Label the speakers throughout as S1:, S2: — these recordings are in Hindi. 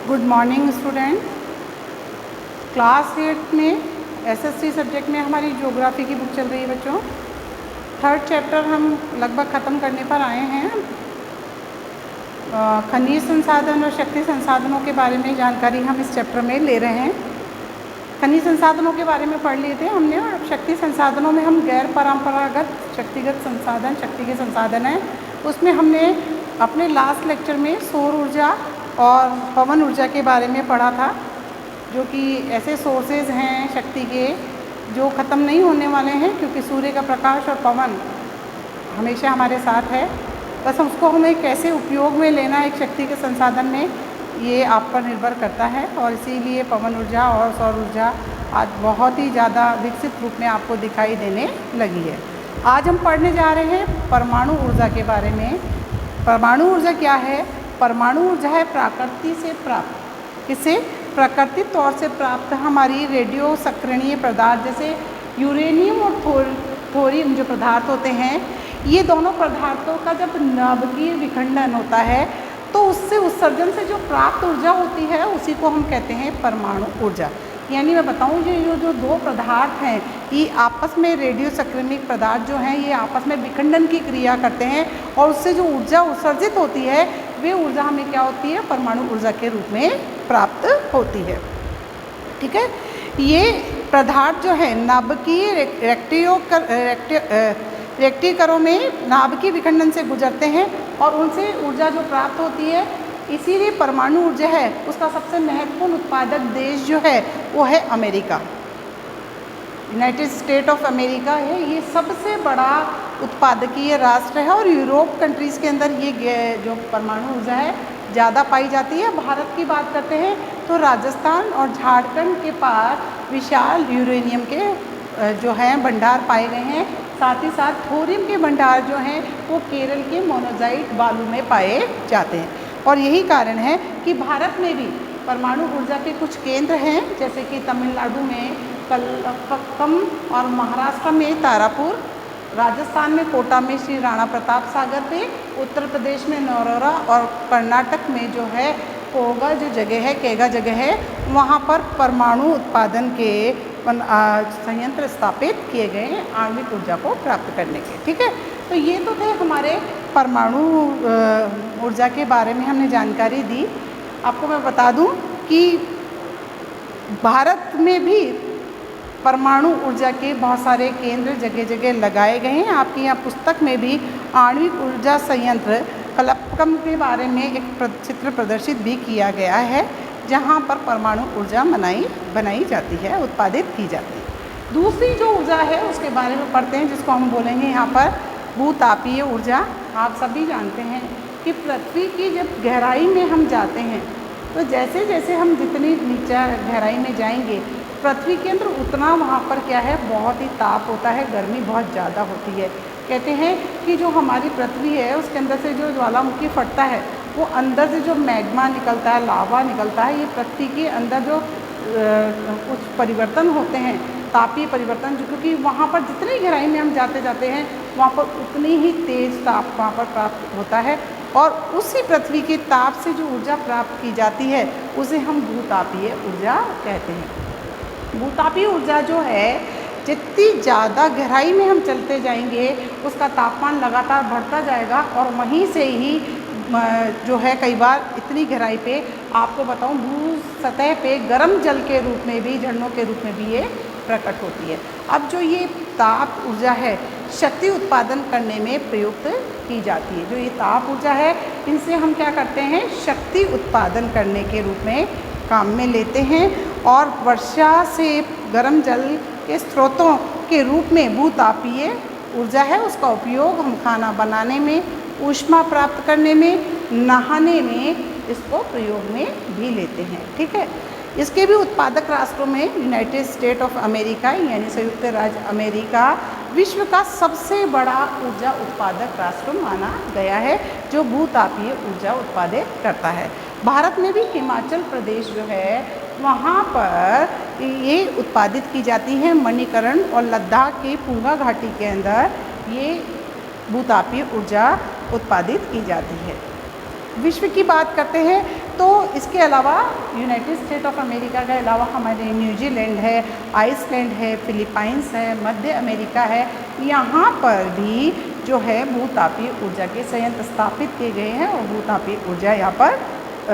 S1: Good morning student. क्लास 8 में एसएसटी सब्जेक्ट में हमारी ज्योग्राफी की बुक चल रही है बच्चों। थर्ड चैप्टर हम लगभग ख़त्म करने पर आए हैं। खनिज संसाधन और शक्ति संसाधनों के बारे में जानकारी हम इस चैप्टर में ले रहे हैं। खनिज संसाधनों के बारे में पढ़ लिए थे हमने, और शक्ति संसाधनों में हम गैर परंपरागत शक्तिगत संसाधन, शक्ति के संसाधन हैं, उसमें हमने अपने लास्ट लेक्चर में सौर ऊर्जा और पवन ऊर्जा के बारे में पढ़ा था, जो कि ऐसे सोर्सेज हैं शक्ति के जो ख़त्म नहीं होने वाले हैं, क्योंकि सूर्य का प्रकाश और पवन हमेशा हमारे साथ है। बस उसको हमें कैसे उपयोग में लेना है एक शक्ति के संसाधन में, ये आप पर निर्भर करता है। और इसीलिए पवन ऊर्जा और सौर ऊर्जा आज बहुत ही ज़्यादा विकसित रूप में आपको दिखाई देने लगी है। आज हम पढ़ने जा रहे हैं परमाणु ऊर्जा के बारे में। परमाणु ऊर्जा क्या है? परमाणु ऊर्जा है प्रकृति से प्राप्त, किसे प्राकृतिक तौर से प्राप्त हमारी रेडियो सक्रियणीय पदार्थ, जैसे यूरेनियम और थोरियम जो पदार्थ होते हैं, ये दोनों पदार्थों का जब नाभिकीय विखंडन होता है तो उससे उत्सर्जन से जो प्राप्त ऊर्जा होती है उसी को हम कहते हैं परमाणु ऊर्जा। यानी मैं बताऊं, ये जो दो पदार्थ हैं ये आपस में रेडियो सक्रियणीय पदार्थ जो हैं ये आपस में विखंडन की क्रिया करते हैं, और उससे जो ऊर्जा उत्सर्जित होती है वे ऊर्जा हमें क्या होती है? परमाणु ऊर्जा के रूप में प्राप्त होती है। ठीक है, ये पदार्थ जो है नाभिकीय रेक्टिकरों में नाभिकीय विखंडन से गुजरते हैं और उनसे ऊर्जा जो प्राप्त होती है, इसीलिए परमाणु ऊर्जा है उसका सबसे महत्वपूर्ण उत्पादक देश जो है वो है America. United state of America है, ये सबसे बड़ा उत्पादकीय राष्ट्र है, और यूरोप कंट्रीज़ के अंदर ये जो परमाणु ऊर्जा है ज़्यादा पाई जाती है। भारत की बात करते हैं तो राजस्थान और झारखंड के पास विशाल यूरेनियम के जो हैं भंडार पाए गए हैं। साथ ही साथ थोरियम के भंडार जो हैं वो केरल के मोनोजाइट बालू में पाए जाते हैं। और यही कारण है कि भारत में भी परमाणु ऊर्जा के कुछ केंद्र हैं, जैसे कि तमिलनाडु में कलपक्कम और महाराष्ट्र में तारापुर, राजस्थान में कोटा में श्री राणा प्रताप सागर पे, उत्तर प्रदेश में नौरोरा, और कर्नाटक में जो है कोगा जो जगह है, केगा जगह है, वहाँ पर परमाणु उत्पादन के संयंत्र स्थापित किए गए हैं आणविक ऊर्जा को प्राप्त करने के। ठीक है, तो ये तो थे हमारे परमाणु ऊर्जा के बारे में हमने जानकारी दी। आपको मैं बता दूं कि भारत में भी परमाणु ऊर्जा के बहुत सारे केंद्र जगह जगह लगाए गए हैं। आपकी यहाँ पुस्तक में भी आणविक ऊर्जा संयंत्र कलपक्कम के बारे में एक चित्र प्रदर्शित भी किया गया है, जहाँ पर परमाणु ऊर्जा बनाई जाती है, उत्पादित की जाती है। दूसरी जो ऊर्जा है उसके बारे में पढ़ते हैं, जिसको हम बोलेंगे यहाँ पर भूतापीय ऊर्जा। आप सभी जानते हैं कि पृथ्वी की जब गहराई में हम जाते हैं तो जैसे जैसे हम जितनी नीचे गहराई में जाएंगे पृथ्वी के अंदर उतना वहाँ पर क्या है, बहुत ही ताप होता है, गर्मी बहुत ज़्यादा होती है। कहते हैं कि जो हमारी पृथ्वी है उसके अंदर से जो ज्वालामुखी फटता है वो अंदर से जो मैग्मा निकलता है, लावा निकलता है, ये पृथ्वी के अंदर जो कुछ परिवर्तन होते हैं, तापीय परिवर्तन, जो क्योंकि वहाँ पर जितनी गहराई में हम जाते हैं वहाँ पर उतनी ही तेज़ ताप वहाँ पर प्राप्त होता है, और उसी पृथ्वी के ताप से जो ऊर्जा प्राप्त की जाती है उसे हम भूतापीय ऊर्जा कहते हैं। भूतापीय ऊर्जा जो है, जितनी ज़्यादा गहराई में हम चलते जाएंगे उसका तापमान लगातार बढ़ता जाएगा, और वहीं से ही जो है कई बार इतनी गहराई पे आपको बताऊं भू सतह पे गर्म जल के रूप में भी, झरनों के रूप में भी ये प्रकट होती है। अब जो ये ताप ऊर्जा है शक्ति उत्पादन करने में प्रयुक्त की जाती है। जो ये ताप ऊर्जा है इनसे हम क्या करते हैं, शक्ति उत्पादन करने के रूप में काम में लेते हैं, और वर्षा से गर्म जल के स्रोतों के रूप में भूतापीय ऊर्जा है उसका उपयोग हम खाना बनाने में, ऊष्मा प्राप्त करने में, नहाने में इसको प्रयोग में भी लेते हैं। ठीक है, इसके भी उत्पादक राष्ट्रों में यूनाइटेड स्टेट ऑफ अमेरिका यानी संयुक्त राज्य अमेरिका विश्व का सबसे बड़ा ऊर्जा उत्पादक राष्ट्र माना गया है, जो भूतापीय ऊर्जा उत्पादित करता है। भारत में भी हिमाचल प्रदेश जो है वहाँ पर ये उत्पादित की जाती है। मणिकरण और लद्दाख की पूंगा घाटी के अंदर ये भूतापीय ऊर्जा उत्पादित की जाती है। विश्व की बात करते हैं तो तो इसके अलावा यूनाइटेड स्टेट ऑफ अमेरिका के अलावा हमारे न्यूजीलैंड है, आइसलैंड है, फिलीपाइंस है, मध्य अमेरिका है, यहाँ पर भी जो है भूतापीय ऊर्जा के संयंत्र स्थापित किए गए हैं और भूतापीय ऊर्जा यहाँ पर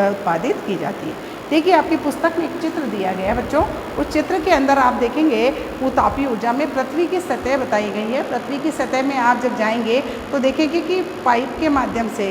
S1: उत्पादित की जाती है। देखिए आपकी पुस्तक में एक चित्र दिया गया है बच्चों, उस चित्र के अंदर आप देखेंगे भूतापीय ऊर्जा में पृथ्वी की सतह बताई गई है। पृथ्वी की सतह में आप जब जाएंगे तो देखेंगे कि पाइप के माध्यम से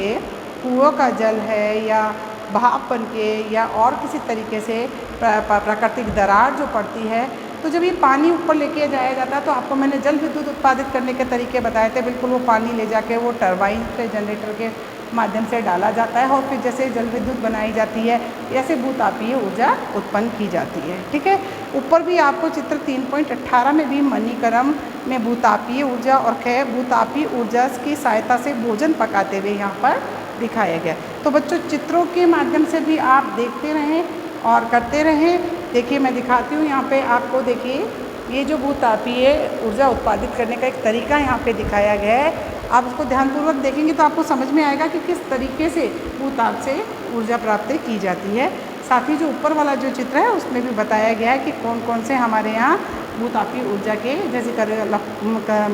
S1: कुओं का जल है या भाप बन के या और किसी तरीके से प्राकृतिक दरार जो पड़ती है, तो जब ये पानी ऊपर लेके जाया जाता है तो आपको मैंने जल विद्युत उत्पादित करने के तरीके बताए थे। बिल्कुल वो पानी ले जाके वो टरबाइन पे जनरेटर के माध्यम से डाला जाता है और फिर जैसे जल विद्युत बनाई जाती है ऐसे भूतापीय ऊर्जा उत्पन्न की जाती है। ठीक है, ऊपर भी आपको चित्र 3.18 में भी मणिकरण में भूतापीय ऊर्जा और भूतापीय ऊर्जा की सहायता से भोजन पकाते हुए यहाँ पर दिखाया गया। तो बच्चों चित्रों के माध्यम से भी आप देखते रहें और करते रहें। देखिए मैं दिखाती हूँ यहाँ पे आपको, देखिए ये जो भूतापीय ऊर्जा उत्पादित करने का एक तरीका यहाँ पे दिखाया गया है। आप उसको ध्यानपूर्वक देखेंगे तो आपको समझ में आएगा कि किस तरीके से भूताप से ऊर्जा प्राप्त की जाती है। साथ ही जो ऊपर वाला जो चित्र है उसमें भी बताया गया है कि कौन कौन से हमारे यहाँ भूतापीय ऊर्जा के जैसे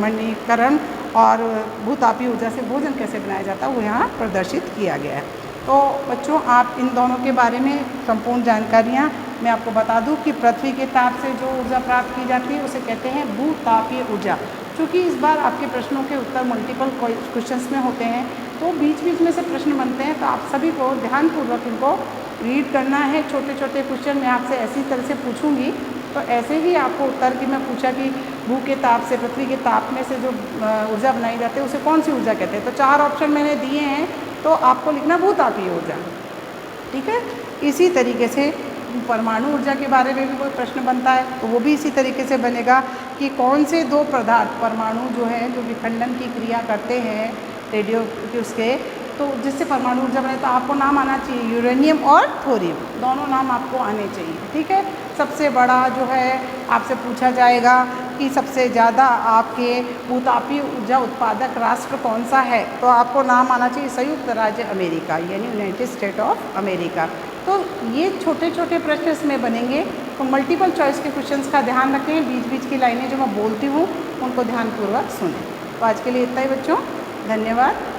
S1: मणिकरण और भूतापीय ऊर्जा से भोजन कैसे बनाया जाता है वो यहाँ प्रदर्शित किया गया है। तो बच्चों आप इन दोनों के बारे में संपूर्ण जानकारियाँ मैं आपको बता दूं कि पृथ्वी के ताप से जो ऊर्जा प्राप्त की जाती है उसे कहते हैं भूतापीय ऊर्जा। चूँकि इस बार आपके प्रश्नों के उत्तर मल्टीपल क्वेश्चंस में होते हैं तो बीच बीच में से प्रश्न बनते हैं, तो आप सभी को ध्यानपूर्वक इनको रीड करना है। छोटे छोटे क्वेश्चन मैं आपसे ऐसी तरह से पूछूंगी तो ऐसे ही आपको उत्तर की मैं पूछा कि भू के ताप से, पृथ्वी के ताप में से जो ऊर्जा बनाई जाती है उसे कौन सी ऊर्जा कहते हैं। तो 4 ऑप्शन मैंने दिए हैं, तो आपको लिखना भूतापीय ऊर्जा। ठीक है, इसी तरीके से परमाणु ऊर्जा के बारे में भी कोई प्रश्न बनता है तो वो भी इसी तरीके से बनेगा कि कौन से 2 पदार्थ परमाणु जो है जो विखंडन की क्रिया करते हैं रेडियो के उसके, तो जिससे परमाणु ऊर्जा बने, तो आपको नाम आना चाहिए यूरेनियम और थोरियम, दोनों नाम आपको आने चाहिए। ठीक है, सबसे बड़ा जो है आपसे पूछा जाएगा कि सबसे ज़्यादा आपके भूतापीय ऊर्जा उत्पादक राष्ट्र कौन सा है, तो आपको नाम आना चाहिए संयुक्त राज्य अमेरिका यानी यूनाइटेड स्टेट ऑफ अमेरिका। तो ये छोटे छोटे प्रश्न इसमें बनेंगे, तो मल्टीपल चॉइस के क्वेश्चंस का ध्यान रखें। बीच बीच की लाइनें जो मैं बोलती हूँ उनको ध्यानपूर्वक सुनें। तो आज के लिए इतना ही बच्चों, धन्यवाद।